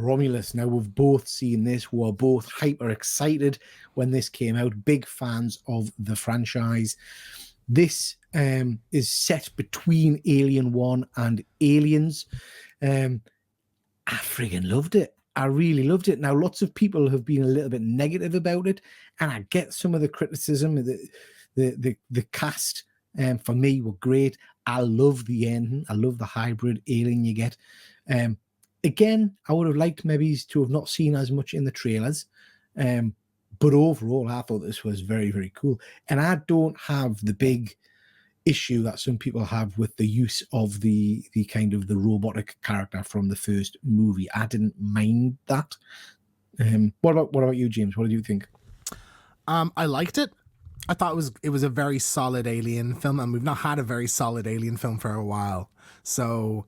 Romulus. Now, we've both seen this. We're both hyper excited when this came out. Big fans of the franchise. This is set between Alien 1 and Aliens. I friggin' loved it. I really loved it. Now, lots of people have been a little bit negative about it, and I get some of the criticism. The cast, for me, were great. I love the ending. I love the hybrid alien you get. Again, I would have liked maybe to have not seen as much in the trailers. But overall, I thought this was very, very cool. And I don't have the big issue that some people have with the use of the kind of the robotic character from the first movie. I didn't mind that. What about you, James? What did you think? I liked it. I thought it was a very solid Alien film, and we've not had a very solid Alien film for a while. So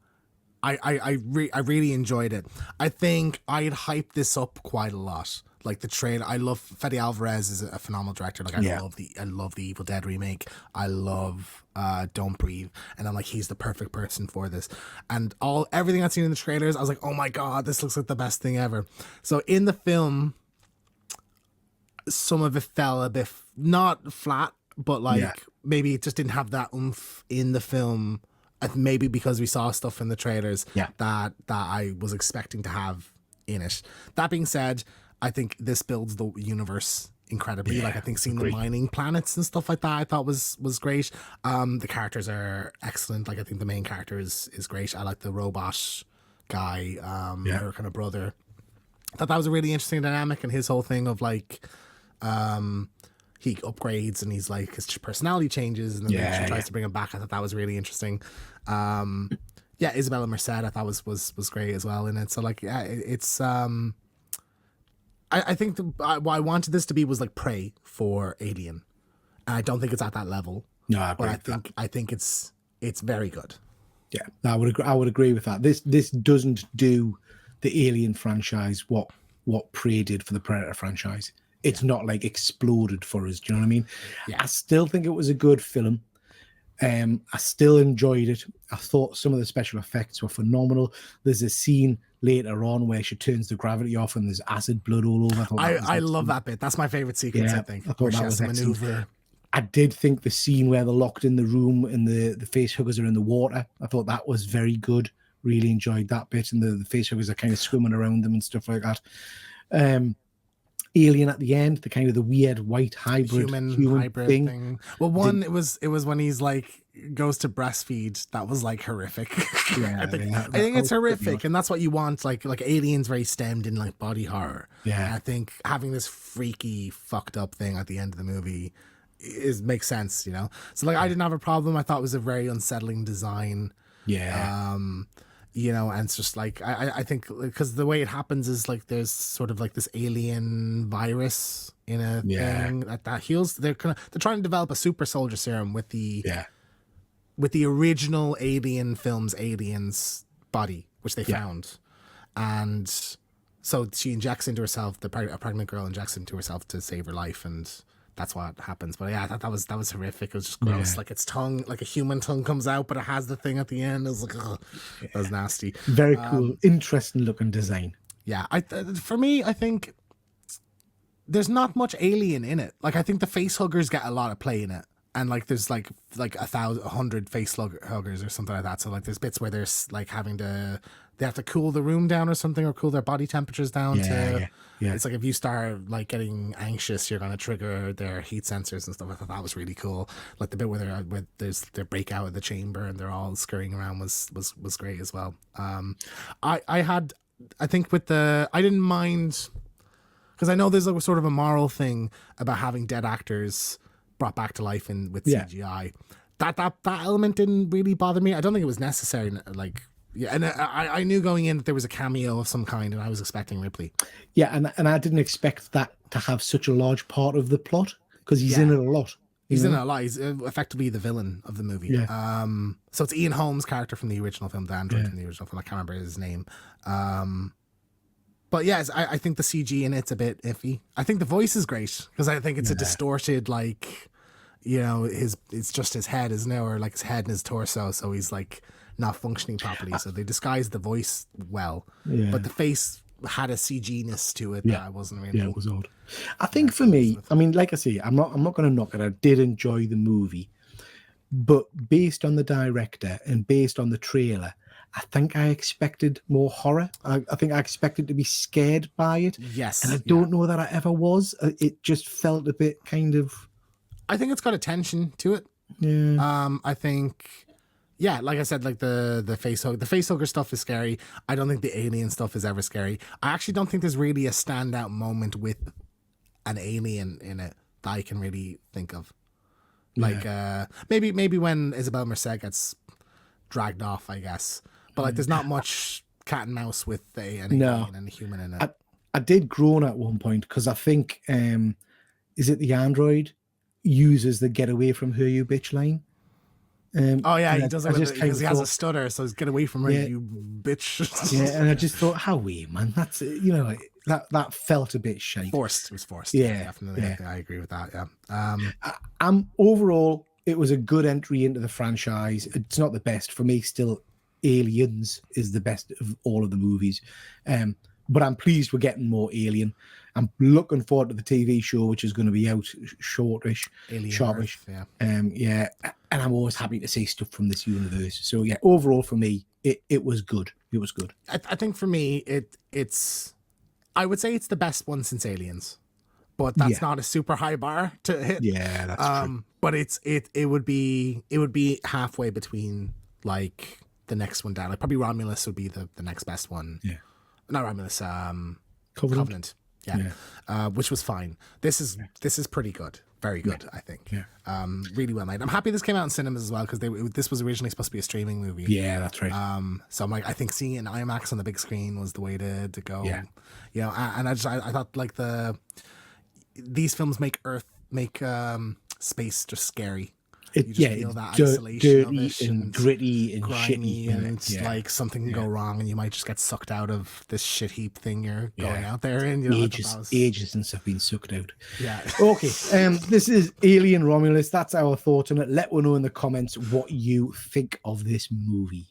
I really enjoyed it. I think I had hyped this up quite a lot. Like the trailer, I love Fede Alvarez is a phenomenal director. Like I love the Evil Dead remake. I love Don't Breathe, and I'm like, he's the perfect person for this. And everything I'd seen in the trailers, I was like, oh my god, this looks like the best thing ever. So in the film, some of it fell a bit not flat, but maybe it just didn't have that oomph in the film. Maybe because we saw stuff in the trailers that I was expecting to have in it. That being said, I think this builds the universe incredibly. Like I think seeing the mining planets and stuff like that, I thought was great. The characters are excellent. Like I think the main character is great. I like the robot guy, her kind of brother. I thought that was a really interesting dynamic, and his whole thing of like he upgrades and he's like his personality changes and then she tries to bring him back. I thought that was really interesting. Isabella Merced I thought was great as well in it. So like it's I think what I wanted this to be was like Prey for Alien, and I don't think it's at that level. No, I think it's very good. Yeah, I would agree with that. This doesn't do the Alien franchise what Prey did for the Predator franchise. It's not like exploded for us. Do you know what I mean? Yeah. I still think it was a good film. I still enjoyed it. I thought some of the special effects were phenomenal. There's a scene later on where she turns the gravity off and there's acid blood all over. I love that bit. That's my favorite sequence, I think. I thought that was maneuver. I did think the scene where they're locked in the room and the face huggers are in the water, I thought that was very good. Really enjoyed that bit, and the face huggers are kind of swimming around them and stuff like that. Alien at the end, the kind of the weird white human hybrid thing. Well, it was when he's like goes to breastfeed. That was like horrific. I think it's horrific, and that's what you want. Like Alien's very stemmed in like body horror. Yeah, and I think having this freaky, fucked up thing at the end of the movie makes sense. You know, so like I didn't have a problem. I thought it was a very unsettling design. Yeah. You know, and it's just like I think because the way it happens is like there's sort of like this alien virus in a thing that heals. They're trying to develop a super soldier serum with the original Alien films Aliens body, which they found, and so she injects into herself. A pregnant girl injects into herself to save her life, and that's what happens. But yeah, I thought that was horrific. It was just gross. Like its tongue, like a human tongue comes out, but it has the thing at the end. It was like, ugh, that was nasty. Very cool, interesting looking design. Yeah, for me, I think there's not much Alien in it. Like I think the face huggers get a lot of play in it, and like there's like 100 face huggers or something like that. So like there's bits where there's like they have to cool the room down or something, or cool their body temperatures down. It's like if you start like getting anxious, you're gonna trigger their heat sensors and stuff. I thought that was really cool. Like the bit where there's their break out of the chamber and they're all scurrying around was great as well. I didn't mind, because I know there's like sort of a moral thing about having dead actors brought back to life with CGI. That element didn't really bother me. I don't think it was necessary. Like. Yeah, and I knew going in that there was a cameo of some kind, and I was expecting Ripley. Yeah, and I didn't expect that to have such a large part of the plot, because he's in it a lot. He's in it a lot. He's effectively the villain of the movie. Yeah. So it's Ian Holmes' character from the original film, the android from the original film. I can't remember his name. But yes, I think the CG in it's a bit iffy. I think the voice is great, because I think it's a distorted, like, you know, it's just his head, isn't it? Or like his head and his torso, so he's like not functioning properly, so they disguise the voice well, but the face had a CG-ness to it Yeah. that I wasn't really. Yeah, it was odd. I think for me, I mean, like I say, I'm not going to knock it. I did enjoy the movie, but based on the director and based on the trailer, I think I expected more horror. I think I expected to be scared by it. Yes, And I don't know that I ever was. It just felt a bit kind of. I think it's got a tension to it. Yeah. I think, yeah, like I said, like the face hugger stuff is scary. I don't think the alien stuff is ever scary. I actually don't think there's really a standout moment with an alien in it that I can really think of. Like maybe when Isabel Merced gets dragged off, I guess. But like, there's not much cat and mouse with an alien and a human in it. I did groan at one point because I think is it the android uses the "get away from her, you bitch" line. Oh yeah, he does it because he has a stutter, so he's "get away from her, Yeah. you bitch." Yeah, and I just thought, how weird, man. That's like, that felt a bit shady. Forced. It was forced. Yeah, definitely. yeah. I agree with that. Yeah. Overall, it was a good entry into the franchise. It's not the best for me. Still, Aliens is the best of all of the movies. But I'm pleased we're getting more Alien. I'm looking forward to the TV show, which is going to be out sharpish. Yeah. Yeah, and I'm always happy to see stuff from this universe. So yeah, overall for me, it was good. It was good. I think for me, it's. I would say it's the best one since Aliens, but that's not a super high bar to hit. Yeah, that's true. But it would be halfway between like the next one down. Like probably Romulus would be the next best one. Yeah. Not Romulus, Covenant. Yeah. Which was fine. This is pretty good. Very good, I think. Yeah. Really well made. I'm happy this came out in cinemas as well because this was originally supposed to be a streaming movie. Yeah, that's right. So I'm like, I think seeing it in IMAX on the big screen was the way to go. Yeah. You know, and I thought like these films make space just scary. You just feel that isolation of it and gritty and grimy shitty, and like something can go wrong and you might just get sucked out of this shit heap thing you're going out there in. You know, ages since I've been sucked out. Yeah. Okay. This is Alien Romulus. That's our thoughts on it. Let us know in the comments what you think of this movie.